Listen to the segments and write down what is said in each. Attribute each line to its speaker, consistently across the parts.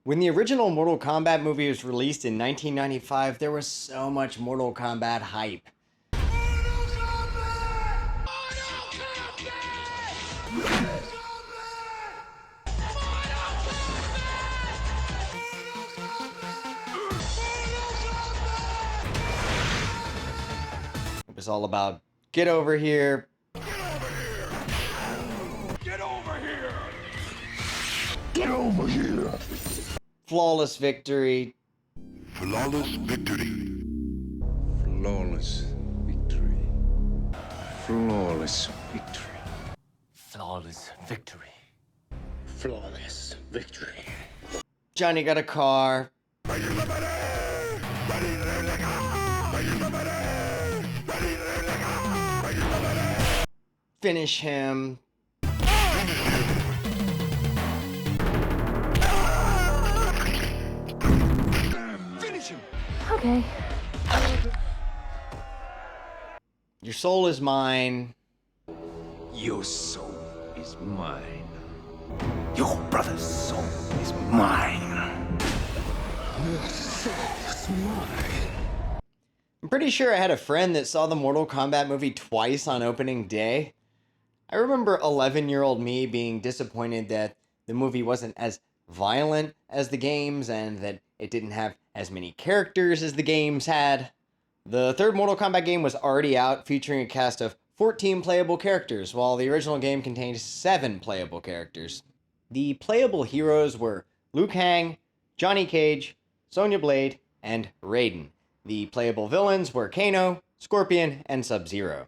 Speaker 1: When the original Mortal Kombat movie was released in 1995, there was so much Mortal Kombat hype. It was all about, get over here.
Speaker 2: Get over here! Get over here!
Speaker 3: Get over here!
Speaker 1: Flawless victory.
Speaker 3: Flawless victory.
Speaker 2: Flawless victory. Flawless victory.
Speaker 4: Flawless victory.
Speaker 5: Flawless victory.
Speaker 1: Johnny got a car. Finish him.
Speaker 2: Finish him!
Speaker 6: Okay.
Speaker 1: Your soul is mine.
Speaker 2: Your soul is mine.
Speaker 4: Your brother's soul is mine.
Speaker 1: I'm pretty sure I had a friend that saw the Mortal Kombat movie twice on opening day. I remember 11-year-old me being disappointed that the movie wasn't as violent as the games and that it didn't have as many characters as the games had. The third Mortal Kombat game was already out, featuring a cast of 14 playable characters, while the original game contained 7 playable characters. The playable heroes were Liu Kang, Johnny Cage, Sonya Blade, and Raiden. The playable villains were Kano, Scorpion, and Sub-Zero.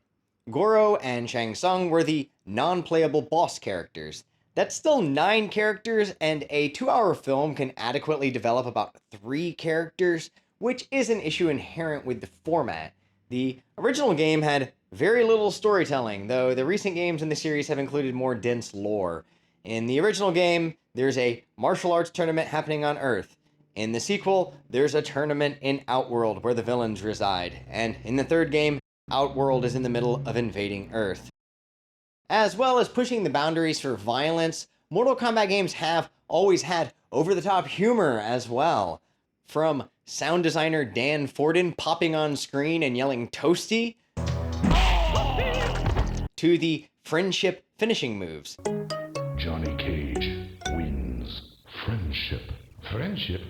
Speaker 1: Goro and Shang Tsung were the non-playable boss characters. That's still 9 characters, and a 2-hour film can adequately develop about 3 characters, which is an issue inherent with the format. The original game had very little storytelling, though the recent games in the series have included more dense lore. In the original game, there's a martial arts tournament happening on Earth. In the sequel, there's a tournament in Outworld where the villains reside. And in the third game, Outworld is in the middle of invading Earth. As well as pushing the boundaries for violence, Mortal Kombat games have always had over-the-top humor as well. From sound designer Dan Forden popping on screen and yelling "Toasty," to the friendship finishing moves.
Speaker 3: Johnny Cage wins. Friendship. Friendship?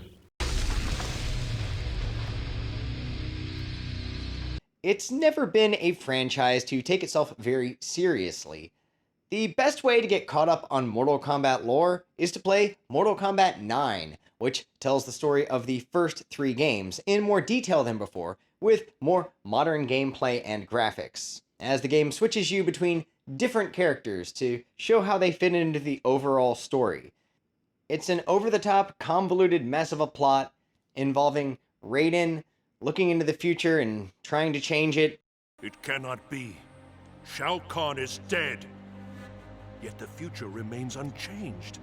Speaker 1: It's never been a franchise to take itself very seriously. The best way to get caught up on Mortal Kombat lore is to play Mortal Kombat 9, which tells the story of the first 3 games in more detail than before, with more modern gameplay and graphics, as the game switches you between different characters to show how they fit into the overall story. It's an over-the-top, convoluted mess of a plot involving Raiden looking into the future and trying to change it.
Speaker 7: It cannot be. Shao Kahn is dead. Yet the future remains unchanged.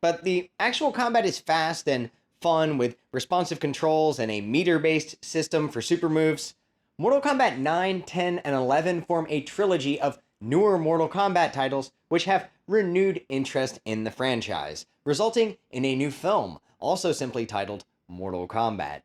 Speaker 1: But the actual combat is fast and fun with responsive controls and a meter-based system for super moves. Mortal Kombat 9, 10, and 11 form a trilogy of newer Mortal Kombat titles which have renewed interest in the franchise, resulting in a new film, also simply titled Mortal Kombat.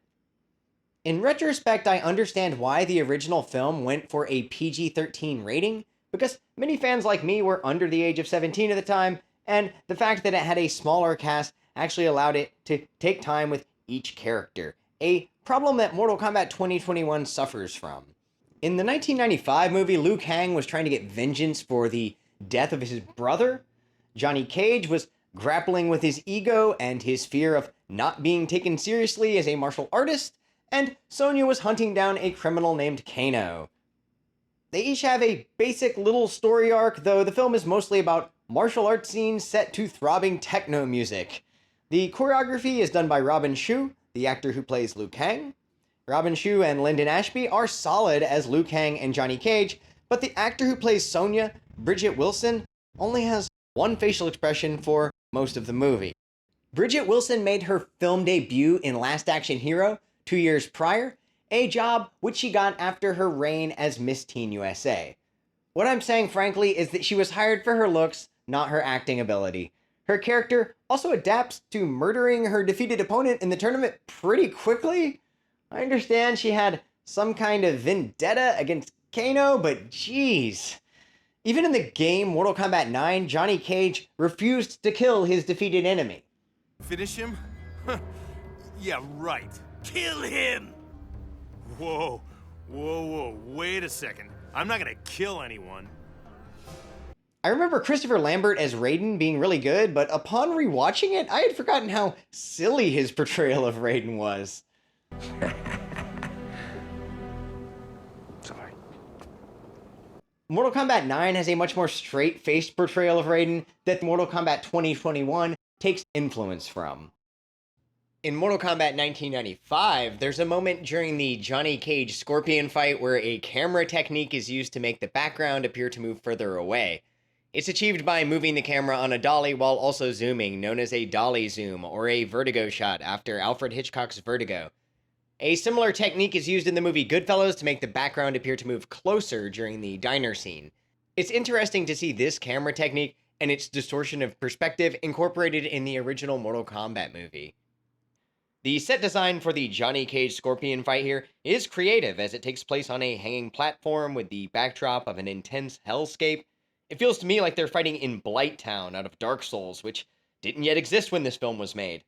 Speaker 1: In retrospect, I understand why the original film went for a PG-13 rating, because many fans like me were under the age of 17 at the time, and the fact that it had a smaller cast actually allowed it to take time with each character, a problem that Mortal Kombat 2021 suffers from. In the 1995 movie, Liu Kang was trying to get vengeance for the death of his brother. Johnny Cage was grappling with his ego and his fear of not being taken seriously as a martial artist, and Sonya was hunting down a criminal named Kano. They each have a basic little story arc, though the film is mostly about martial arts scenes set to throbbing techno music. The choreography is done by Robin Shou, the actor who plays Liu Kang. Robin Shou and Lyndon Ashby are solid as Liu Kang and Johnny Cage, but the actor who plays Sonya, Bridget Wilson, only has one facial expression for most of the movie. Bridget Wilson made her film debut in Last Action Hero 2 years prior, a job which she got after her reign as Miss Teen USA. What I'm saying, frankly, is that she was hired for her looks, not her acting ability. Her character also adapts to murdering her defeated opponent in the tournament pretty quickly. I understand she had some kind of vendetta against Kano, but geez. Even in the game Mortal Kombat 9, Johnny Cage refused to kill his defeated enemy.
Speaker 2: Finish him? Yeah, right. Kill him! Whoa, wait a second. I'm not gonna kill anyone.
Speaker 1: I remember Christopher Lambert as Raiden being really good, but upon rewatching it, I had forgotten how silly his portrayal of Raiden was.
Speaker 4: Sorry.
Speaker 1: Mortal Kombat 9 has a much more straight-faced portrayal of Raiden that Mortal Kombat 2021 takes influence from. In Mortal Kombat 1995, there's a moment during the Johnny Cage Scorpion fight where a camera technique is used to make the background appear to move further away. It's achieved by moving the camera on a dolly while also zooming, known as a dolly zoom, or a vertigo shot after Alfred Hitchcock's Vertigo. A similar technique is used in the movie Goodfellas to make the background appear to move closer during the diner scene. It's interesting to see this camera technique and its distortion of perspective incorporated in the original Mortal Kombat movie. The set design for the Johnny Cage Scorpion fight here is creative, as it takes place on a hanging platform with the backdrop of an intense hellscape. It feels to me like they're fighting in Blight Town out of Dark Souls, which didn't yet exist when this film was made.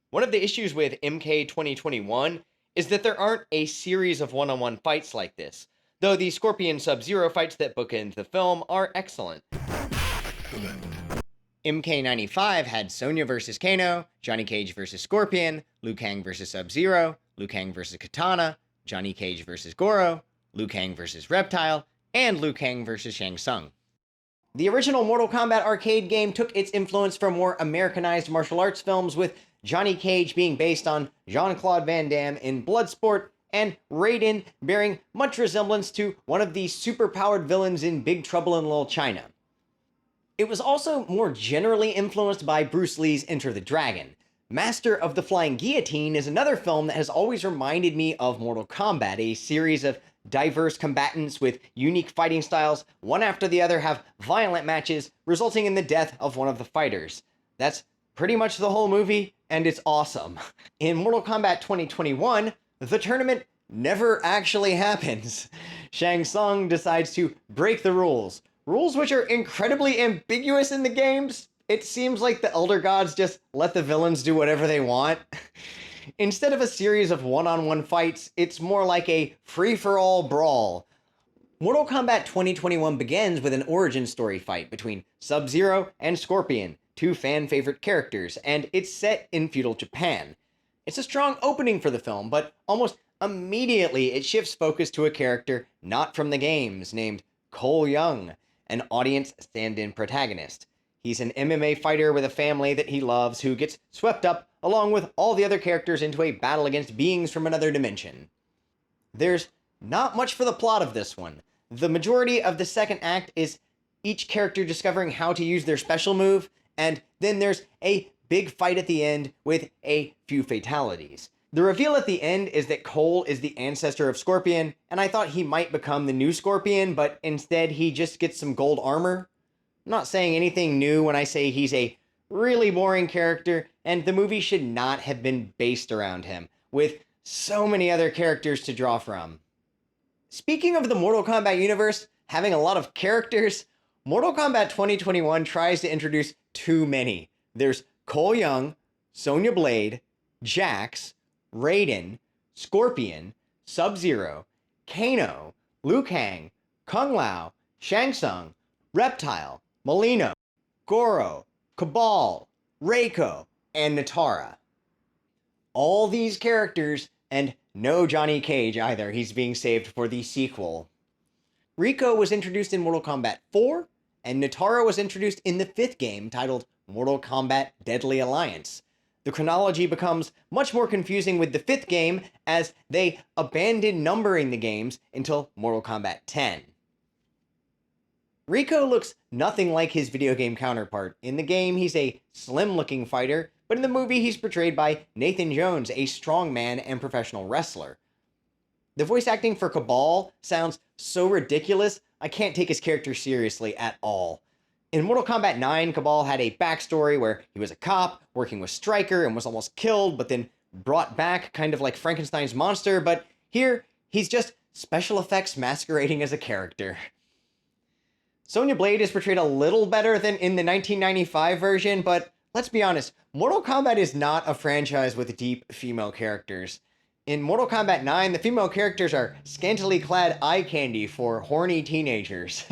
Speaker 1: One of the issues with MK 2021 is that there aren't a series of one-on-one fights like this, though the Scorpion Sub-Zero fights that bookend the film are excellent. MK95 had Sonya vs. Kano, Johnny Cage vs. Scorpion, Liu Kang vs. Sub-Zero, Liu Kang vs. Katana, Johnny Cage vs. Goro, Liu Kang vs. Reptile, and Liu Kang vs. Shang Tsung. The original Mortal Kombat arcade game took its influence from more Americanized martial arts films, with Johnny Cage being based on Jean-Claude Van Damme in Bloodsport, and Raiden bearing much resemblance to one of the superpowered villains in Big Trouble in Little China. It was also more generally influenced by Bruce Lee's Enter the Dragon. Master of the Flying Guillotine is another film that has always reminded me of Mortal Kombat, a series of diverse combatants with unique fighting styles. One after the other have violent matches, resulting in the death of one of the fighters. That's pretty much the whole movie, and it's awesome. In Mortal Kombat 2021, the tournament never actually happens. Shang Tsung decides to break the rules which are incredibly ambiguous in the games. It seems like the Elder Gods just let the villains do whatever they want. Instead of a series of one-on-one fights, it's more like a free-for-all brawl. Mortal Kombat 2021 begins with an origin story fight between Sub-Zero and Scorpion, two fan-favorite characters, and it's set in feudal Japan. It's a strong opening for the film, but almost immediately it shifts focus to a character not from the games, named Cole Young, an audience stand-in protagonist. He's an MMA fighter with a family that he loves who gets swept up along with all the other characters into a battle against beings from another dimension. There's not much for the plot of this one. The majority of the second act is each character discovering how to use their special move, and then there's a big fight at the end with a few fatalities. The reveal at the end is that Cole is the ancestor of Scorpion, and I thought he might become the new Scorpion, but instead he just gets some gold armor. I'm not saying anything new when I say he's a really boring character, and the movie should not have been based around him, with so many other characters to draw from. Speaking of the Mortal Kombat universe having a lot of characters, Mortal Kombat 2021 tries to introduce too many. There's Cole Young, Sonya Blade, Jax, Raiden, Scorpion, Sub-Zero, Kano, Liu Kang, Kung Lao, Shang Tsung, Reptile, Molino, Goro, Cabal, Reiko, and Natara. All these characters, and no Johnny Cage either, he's being saved for the sequel. Reiko was introduced in Mortal Kombat 4, and Natara was introduced in the 5th game titled Mortal Kombat Deadly Alliance. The chronology becomes much more confusing with the 5th game, as they abandoned numbering the games until Mortal Kombat 10. Reiko looks nothing like his video game counterpart. In the game, he's a slim-looking fighter, but in the movie, he's portrayed by Nathan Jones, a strongman and professional wrestler. The voice acting for Cabal sounds so ridiculous, I can't take his character seriously at all. In Mortal Kombat 9, Kabal had a backstory where he was a cop working with Stryker and was almost killed, but then brought back, kind of like Frankenstein's monster, but here, he's just special effects masquerading as a character. Sonya Blade is portrayed a little better than in the 1995 version, but let's be honest, Mortal Kombat is not a franchise with deep female characters. In Mortal Kombat 9, the female characters are scantily clad eye candy for horny teenagers.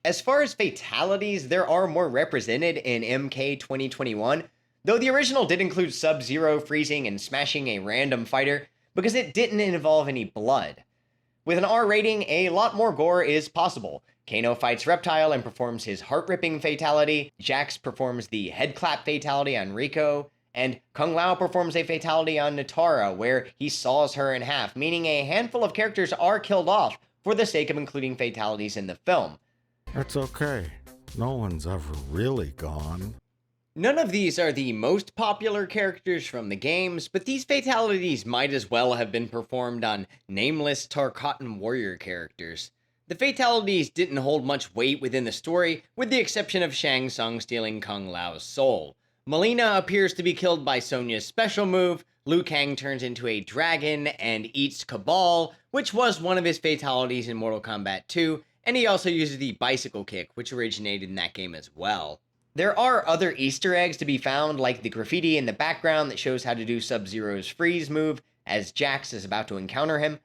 Speaker 1: As far as fatalities, there are more represented in MK 2021, though the original did include Sub-Zero freezing and smashing a random fighter, because it didn't involve any blood. With an R rating, a lot more gore is possible. Kano fights Reptile and performs his heart-ripping fatality, Jax performs the head clap fatality on Rico, and Kung Lao performs a fatality on Natara where he saws her in half, meaning a handful of characters are killed off for the sake of including fatalities in the film.
Speaker 6: That's okay. No one's ever really gone.
Speaker 1: None of these are the most popular characters from the games, but these fatalities might as well have been performed on nameless Tarkatan warrior characters. The fatalities didn't hold much weight within the story, with the exception of Shang Tsung stealing Kung Lao's soul. Melina appears to be killed by Sonya's special move, Liu Kang turns into a dragon and eats Kabal, which was one of his fatalities in Mortal Kombat 2, and he also uses the bicycle kick, which originated in that game as well. There are other Easter eggs to be found, like the graffiti in the background that shows how to do Sub-Zero's freeze move as Jax is about to encounter him.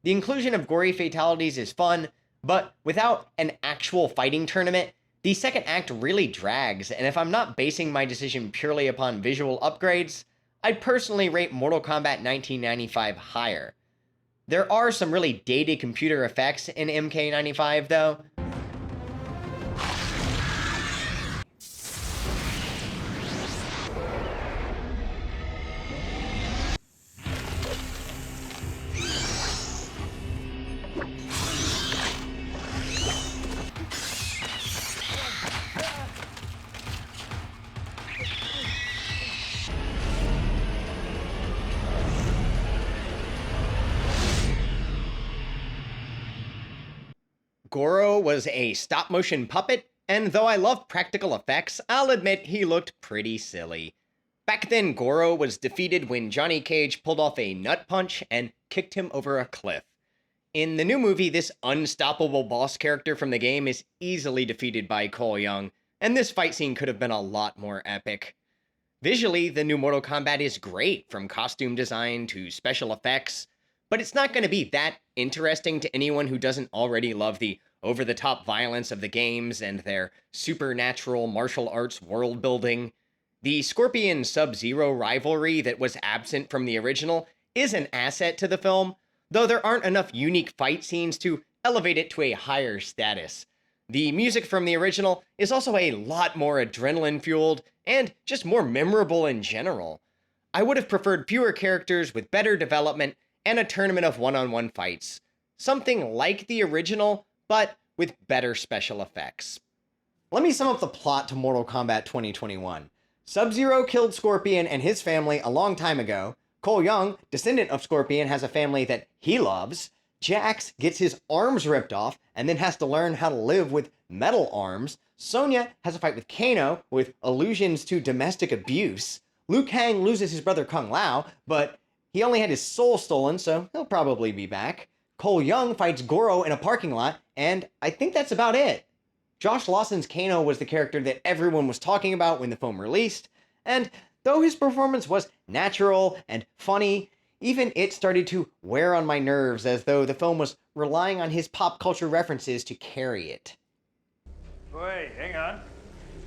Speaker 1: The inclusion of gory fatalities is fun, but without an actual fighting tournament, the second act really drags, and if I'm not basing my decision purely upon visual upgrades, I'd personally rate Mortal Kombat 1995 higher. There are some really dated computer effects in MK95 though. Goro was a stop-motion puppet, and though I love practical effects, I'll admit he looked pretty silly. Back then, Goro was defeated when Johnny Cage pulled off a nut punch and kicked him over a cliff. In the new movie, this unstoppable boss character from the game is easily defeated by Cole Young, and this fight scene could have been a lot more epic. Visually, the new Mortal Kombat is great, from costume design to special effects, but it's not going to be that interesting to anyone who doesn't already love the over-the-top violence of the games and their supernatural martial arts world building. The Scorpion Sub-Zero rivalry that was absent from the original is an asset to the film, though there aren't enough unique fight scenes to elevate it to a higher status. The music from the original is also a lot more adrenaline-fueled and just more memorable in general. I would have preferred fewer characters with better development and a tournament of one-on-one fights. Something like the original, but with better special effects. Let me sum up the plot to Mortal Kombat 2021. Sub-Zero killed Scorpion and his family a long time ago. Cole Young, descendant of Scorpion, has a family that he loves. Jax gets his arms ripped off and then has to learn how to live with metal arms. Sonya has a fight with Kano with allusions to domestic abuse. Liu Kang loses his brother Kung Lao, but he only had his soul stolen, so he'll probably be back. Cole Young fights Goro in a parking lot, and I think that's about it. Josh Lawson's Kano was the character that everyone was talking about when the film released, and though his performance was natural and funny, even it started to wear on my nerves as though the film was relying on his pop culture references to carry it.
Speaker 8: Wait, hang on.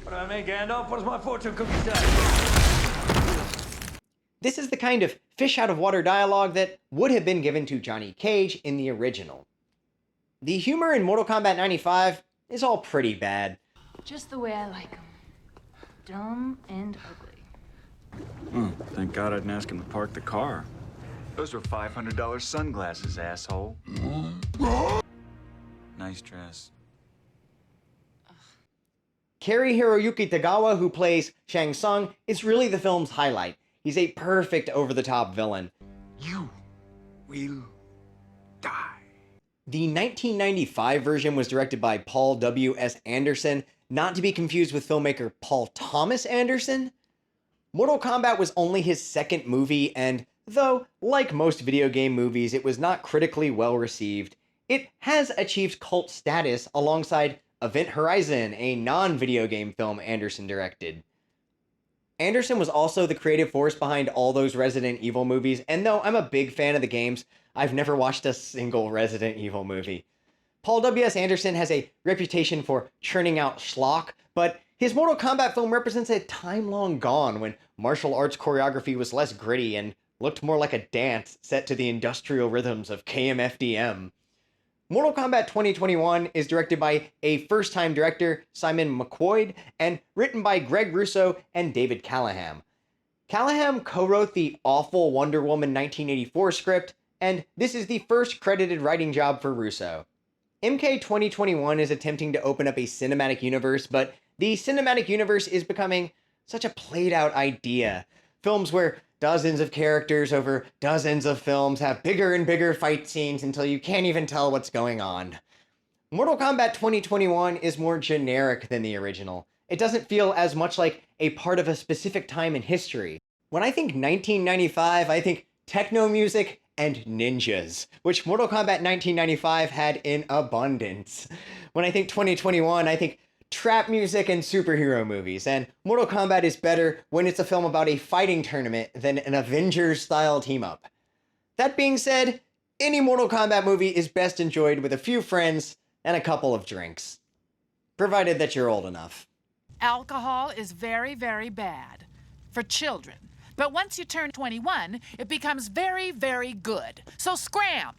Speaker 8: What do I make, Gandalf? What does my fortune cookie say?
Speaker 1: This is the kind of fish-out-of-water dialogue that would have been given to Johnny Cage in the original. The humor in Mortal Kombat 95 is all pretty bad.
Speaker 9: Just the way I like them. Dumb and ugly.
Speaker 10: Thank God I didn't ask him to park the car. Those were $500 sunglasses, asshole. Nice dress.
Speaker 1: Cary Hiroyuki Tagawa, who plays Shang Tsung, is really the film's highlight. He's a perfect over-the-top villain.
Speaker 10: You will die.
Speaker 1: The 1995 version was directed by Paul W.S. Anderson, not to be confused with filmmaker Paul Thomas Anderson. Mortal Kombat was only his second movie, and though, like most video game movies, it was not critically well received, it has achieved cult status alongside Event Horizon, a non-video game film Anderson directed. Anderson was also the creative force behind all those Resident Evil movies, and though I'm a big fan of the games, I've never watched a single Resident Evil movie. Paul W.S. Anderson has a reputation for churning out schlock, but his Mortal Kombat film represents a time long gone when martial arts choreography was less gritty and looked more like a dance set to the industrial rhythms of KMFDM. Mortal Kombat 2021 is directed by a first-time director, Simon McQuoid, and written by Greg Russo and David Callahan. Callahan co-wrote the awful Wonder Woman 1984 script, and this is the first credited writing job for Russo. MK 2021 is attempting to open up a cinematic universe, but the cinematic universe is becoming such a played-out idea. Films where dozens of characters over dozens of films have bigger and bigger fight scenes until you can't even tell what's going on. Mortal Kombat 2021 is more generic than the original. It doesn't feel as much like a part of a specific time in history. When I think 1995, I think techno music and ninjas, which Mortal Kombat 1995 had in abundance. When I think 2021, I think trap music and superhero movies, and Mortal Kombat is better when it's a film about a fighting tournament than an Avengers-style team-up. That being said, any Mortal Kombat movie is best enjoyed with a few friends and a couple of drinks. Provided that you're old enough.
Speaker 11: Alcohol is very, very bad for children. But once you turn 21, it becomes very, very good. So scram!